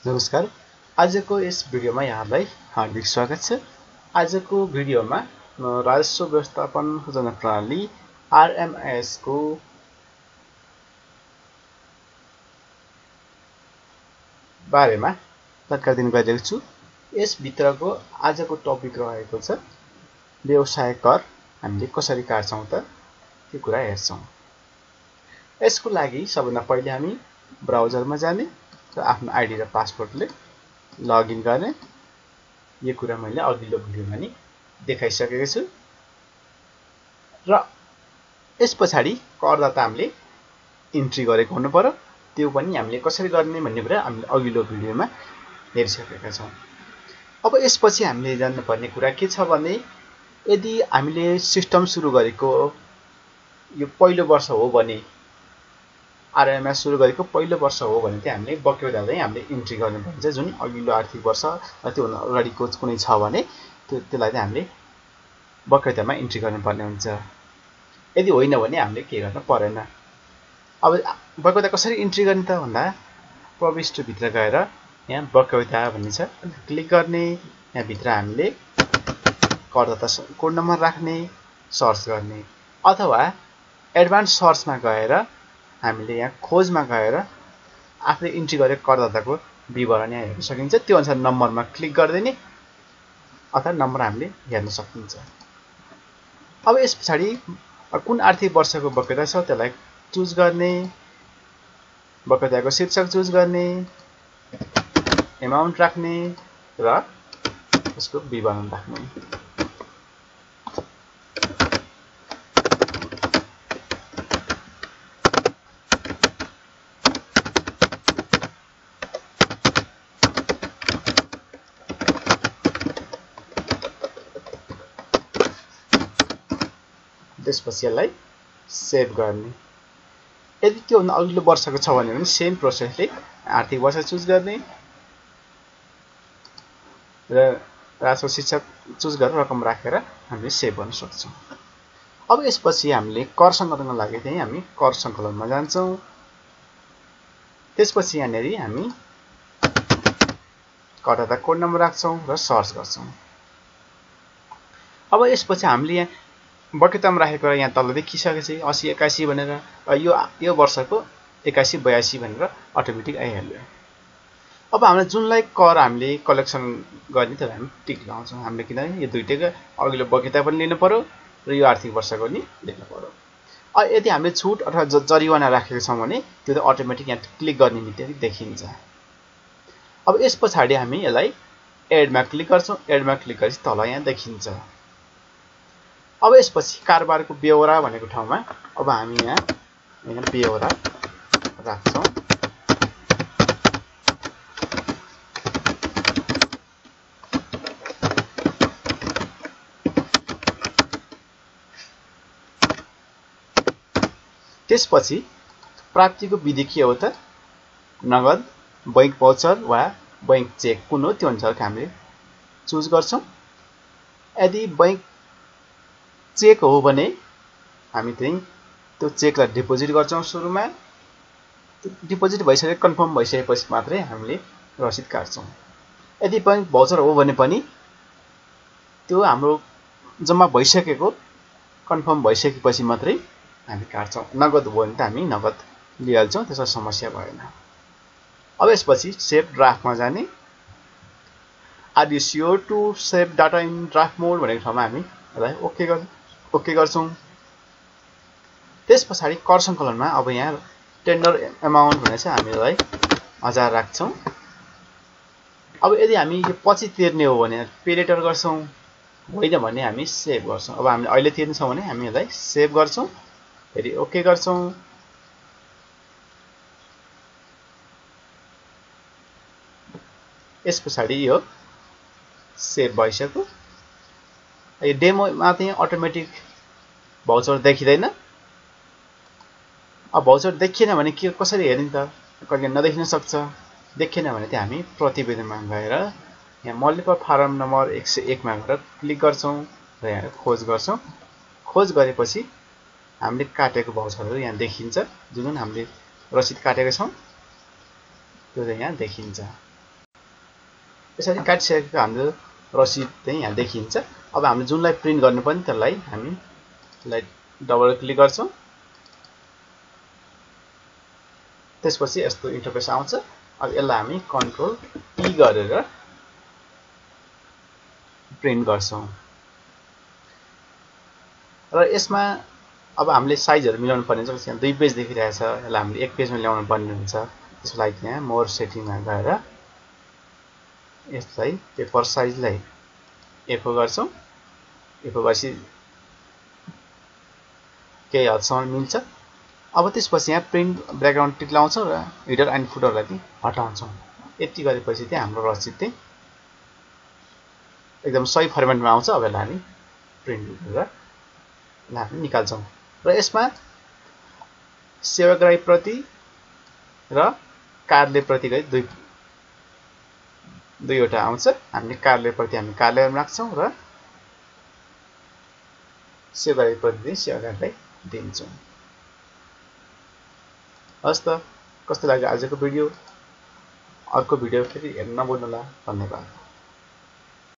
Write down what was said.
नमस्कार। आजको यस भिडियोमा यहाँलाई हार्दिक स्वागत छ। आजको भिडियोमा राजस्व व्यवस्थापन योजना प्रणाली RMIS को बारेमा जानकारी दिन गइरहेको छु। यस भित्रको आजको टपिक रहेको छ व्यवसाय कर हामीले कसरी काट्छौं त त्यो कुरा हेर्छौं। यसको लागि सबभन्दा पहिले हामी ब्राउजरमा जाने र आफ्नो आइडी र पासवर्डले लगइन गर्ने। यो कुरा मैले अघिल्लो भिडियोमा नि देखाइसकेको छु। र यस पछाडी करदाता हामीले इन्ट्री गरेको हुनु पर्यो। त्यो पनि हामीले कसरी गर्ने भन्ने कुरा हामीले अघिल्लो भिडियोमा हेरिसकेका छौं। अब यसपछि हामीले जान्नुपर्ने कुरा के छ भने यदि हामीले सिस्टम सुरु गरेको यो पहिलो वर्ष हो भने RMIS सुरु गरेको पहिलो वर्ष हो भने चाहिँ हामीले बक्यौता चाहिँ हामीले इन्ट्री गर्नुपर्छ। जुन अघिल्लो आर्थिक वर्ष त्यो अगाडिको कुनै छ भने त्यसलाई चाहिँ हामीले बक्यौतामा इन्ट्री गर्नुपर्ने हुन्छ। यदि होइन भने हामीले के गर्न पर्दैन। अब बक्यौता कसरी इन्ट्री गर्ने त भन्दा प्रविष्ट भित्र गएर यहाँ बक्यौता भन्ने छ, क्लिक गर्ने। यहाँ भित्र हामीले करदाता कोड नम्बर राख्ने, सर्च गर्ने, अथवा एडभान्स सर्चमा गएर हामीले यहाँ खोजमा गएर आफूले इन्ट्री गरेको करदाताको विवरण यहाँ हेर्न सकिन्छ। त्यो अनुसार नम्बरमा क्लिक गरिदिने अथवा नम्बर हामीले हेर्न सकिन्छ। अब यस पछाडि कुन आर्थिक वर्षको बक्यौता छ त्यसलाई चुज गर्ने, बक्यौताको शीर्षक चुज गर्ने, एमाउन्ट राख्ने र यसको विवरण राख्ने। त्यसपछि यसलाई सेभ गर्ने। यदि त्यो भन्दा अघिल्लो वर्षको छ भने पनि सेम प्रोसेसले आर्थिक वर्ष चुज गर्ने र राजस्व शीर्षक चुज गरेर रकम राखेर हामीले सेभ गर्न सक्छौं। अब यसपछि हामीले कर सङ्कलनको लागि चाहिँ हामी कर सङ्कलनमा जान्छौं। त्यसपछि यहाँनेर हामी करदाता कोड नम्बर राख्छौं र सर्च गर्छौं। अब यसपछि हामीले यहाँ बक्यौतामा राखेको यहाँ तल देखिसकेको छ 80 81 भनेर, यो वर्षको 81 82 भनेर अटोमेटिक आइहाल्यो। अब हामीले जुनलाई कर हामीले कलेक्सन गर्ने त्यसलाई हामी टिक लगाउँछौं। हामीले किनभने यो दुईटैको अघिल्लो बक्यौता पनि लिनु पर्यो र यो आर्थिक वर्षको नि लिनु पर्यो। यदि हामीले छुट अथवा जरिवाना राखेको छौं भने त्यो त अटोमेटिक यहाँ क्लिक गर्ने बित्तिकै देखिन्छ। अब यस पछाडि हामी यसलाई एडमा क्लिक गर्छौं। एडमा क्लिक गरेपछि तल यहाँ देखिन्छ। अब यसपछि कारोबारको ब्यौरा भनेको ठाउँमा अब हामी यहाँ ब्यौरा राख्छौं। त्यसपछि प्राप्तिको विधि के हो त नगद, बैंक भाउचर वा बैंक चेक कुन हो त्यो अनुसार हामीले चुज गर्छौं। यदि बैंक चेक हो भने हामी चाहिँ त्यो चेकलाई डिपोजिट गर्छौं। सुरुमा डिपोजिट भइसकेको कन्फर्म भइसकेपछि मात्रै हामीले रसिद काट्छौं। यदि बैंक भाउचर हो भने पनि त्यो हाम्रो जम्मा भइसकेको कन्फर्म भइसकेपछि मात्रै हामी काट्छौं। नगद हो भने त हामी नगद लिइहाल्छौं, त्यसमा समस्या भएन। अब यसपछि सेभ ड्राफ्टमा जाने। Are you sure to save data in draft mode भनेको ठाउँमा हामी यसलाई ओके गर्छौं। त्यसपछि कर सङ्कलनमा अब यहाँ टेन्डर एमाउन्ट भनेर चाहिँ हामी यसलाई 1000 राख्छौं। अब यदि हामी यो पछि तिर्ने हो भने पे लेटर गर्छौं, होइन भने हामी सेभ गर्छौं। अब हामीले अहिले तिर्छौं भने हामी यसलाई सेभ गर्छौं, फेरि ओके गर्छौं। यस पछाडि यो सेभ भइसक्यो। यो डेमोमा चाहिँ अटोमेटिक भाउचर देखिँदैन। अब भाउचर देखिएन भने के कसरी हेर्ने त? कहिले नदेखिन सक्छ। देखिएन भने चाहिँ हामी प्रतिवेदनमा गएर यहाँ मल्टिपल फारम नम्बर 101 मा गएर क्लिक गर्छौं र यहाँ खोज गर्छौं। खोज गरेपछि हामीले काटेको भाउचरहरू यहाँ देखिन्छ। जुन हामीले रसिद काटेका छौं त्यो चाहिँ यहाँ देखिन्छ। यसरी काटिसकेको हाम्रो रसिद चाहिँ यहाँ देखिन्छ। अब हामीले जुनलाई प्रिन्ट गर्नु पर्ने त्यसलाई हामीलाई डबल क्लिक गर्छौं। त्यसपछि यस्तो इन्टरफेस आउँछ। अब यसलाई हामी कन्ट्रोल ई गरेर प्रिन्ट गर्छौं र यसमा अब हामीले साइजहरु मिलाउनु पर्ने हुन्छ। यहाँ 2 पेज देखिरहेछ, यसलाई हामीले 1 पेजमा ल्याउनु पर्ने हुन्छ। त्यसको लागि यहाँ मोर सेटिङमा गएर यसलाई पेपर साइजलाई एफो गर्छौं। एफो गरेपछि केही हदसम्म मिल्छ। अब त्यसपछि यहाँ प्रिन्ट ब्याकग्राउन्ड टिक लाउँछौं र हेडर एन्ड फुटरलाई चाहिँ हटाउँछौं। यति गरेपछि चाहिँ हाम्रो रसिद चाहिँ एकदम सही फर्मेटमा आउँछ। अब यसलाई हामी प्रिन्ट गरेर हामी निकाल्छौं र यसमा सेवाग्राही प्रति र कार्यालय प्रति गरी दुईवटा आउँछ। हामीले कार्यालय प्रति हामी कार्यालयमा राख्छौं र सेवाग्राही प्रति चाहिँ सेवाग्राहीलाई दिन्छौं। हस् त, कस्तो लाग्यो आजको भिडियो? अर्को भिडियो फेरि हेर्न नभुल्नुहोला। धन्यवाद।